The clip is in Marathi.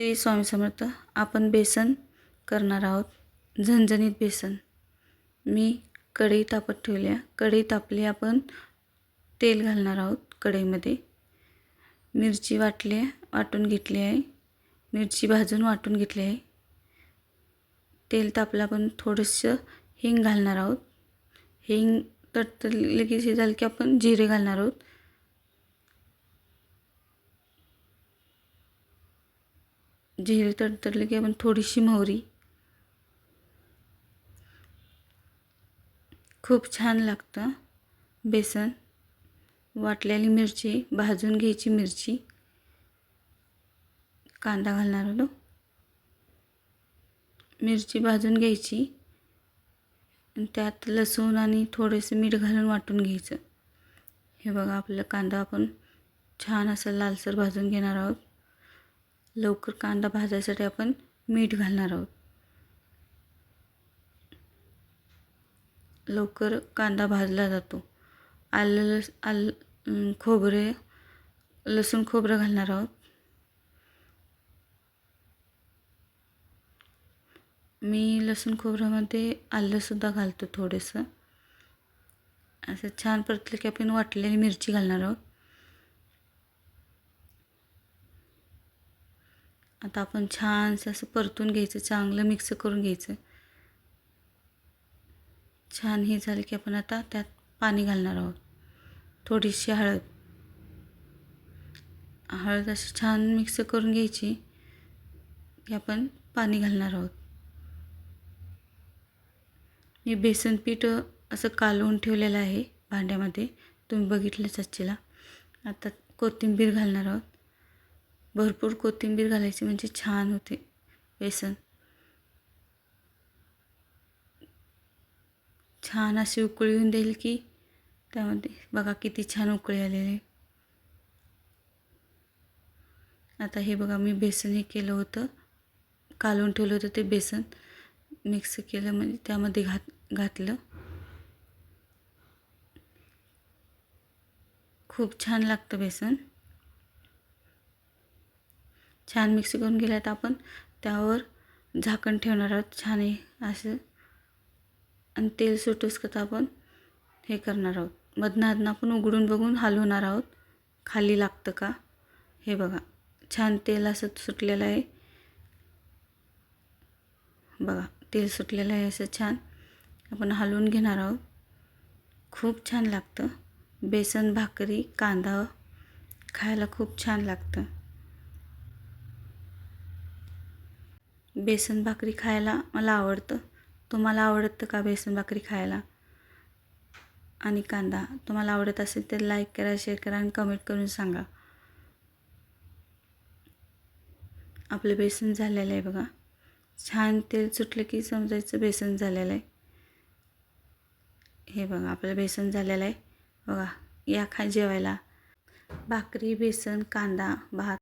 श्री स्वामी समर्थ. आपण बेसन करणार आहोत, झणझणीत बेसन. मी कढई तापत ठेवली आहे. कढई तापली, आपण तेल घालणार आहोत. कढईमध्ये मिरची वाटून घेतली आहे. मिरची भाजून वाटून घेतली आहे. तेल तापलं, आपण थोडंसं हिंग घालणार आहोत. हिंग तडतडली की शिजेल की आपण जिरे घालणार आहोत. जिरे तडतडले की आपण थोडीशी मोहरी. खूप छान लागतं बेसन. वाटलेली मिरची भाजून घ्यायची. मिरची, कांदा घालणार आहोत. मिरची भाजून घ्यायची आणि त्यात लसूण आणि थोडेसे मीठ घालून वाटून घ्यायचं. हे बघा, आपला कांदा आपण छान असं लालसर भाजून घेणार आहोत. लवकर कांदा भाजायसाठी आपण मीठ घालणार आहोत. लवकर कांदा भाजला जातो. लसूण खोबरं घालणार आहोत. मी लसूण खोबऱ्यामध्ये आलंसुद्धा घालतो थोडंसं. असं छान परतलं की आपण वाटलेली मिरची घालणार आहोत. आता आपण छानसं असं परतून घ्यायचं, चांगलं मिक्स करून घ्यायचं. छान हे झालं की आपण आता त्यात पाणी घालणार आहोत. थोडीशी हळद असं छान मिक्स करून घ्यायची की आपण पाणी घालणार आहोत. मी बेसन पीठ असं कालवून ठेवलेलं आहे भांड्यामध्ये, तुम्ही बघितलंच असशील. आता कोथिंबीर घालणार आहोत. भरपूर कोथिंबीर घालायची म्हणजे छान होते बेसन. छान अशी उकळी येऊन देईल की त्यामध्ये बघा किती छान उकळी आलेली. आता हे बघा, मी बेसन हे केलं होतं, कालवून ठेवलं होतं ते बेसन मिक्स केलं, म्हणजे त्यामध्ये घातलं. खूप छान लागतं बेसन. छान मिक्स करून गेल्यात आपण त्यावर झाकण ठेवणार आहोत छान असं. आणि तेल सुटूस का आपण हे करणार आहोत. मधनं आपण उघडून बघून हलवणार आहोत खाली लागतं का. हे बघा, छान तेल असं सुटलेलं आहे. बघा, तेल सुटलेलं आहे असं छान. आपण हलवून घेणार आहोत. खूप छान लागतं बेसन भाकरी कांदा खायला, खूप छान लागतं. बेसन भाकरी खायला मला आवडतं. तुम्हाला आवडतं का बेसन भाकरी खायला? आणि कांदा तुम्हाला आवडत असेल तर लाईक करा, शेअर करा आणि कमेंट करून सांगा. आपलं बेसन झालेलं आहे बघा. छान तेल सुटलं की समजायचं बेसन झालेलं आहे. हे बघा, आपलं बेसन झालेलं आहे बघा. या जेवायला भाकरी बेसन कांदा भात.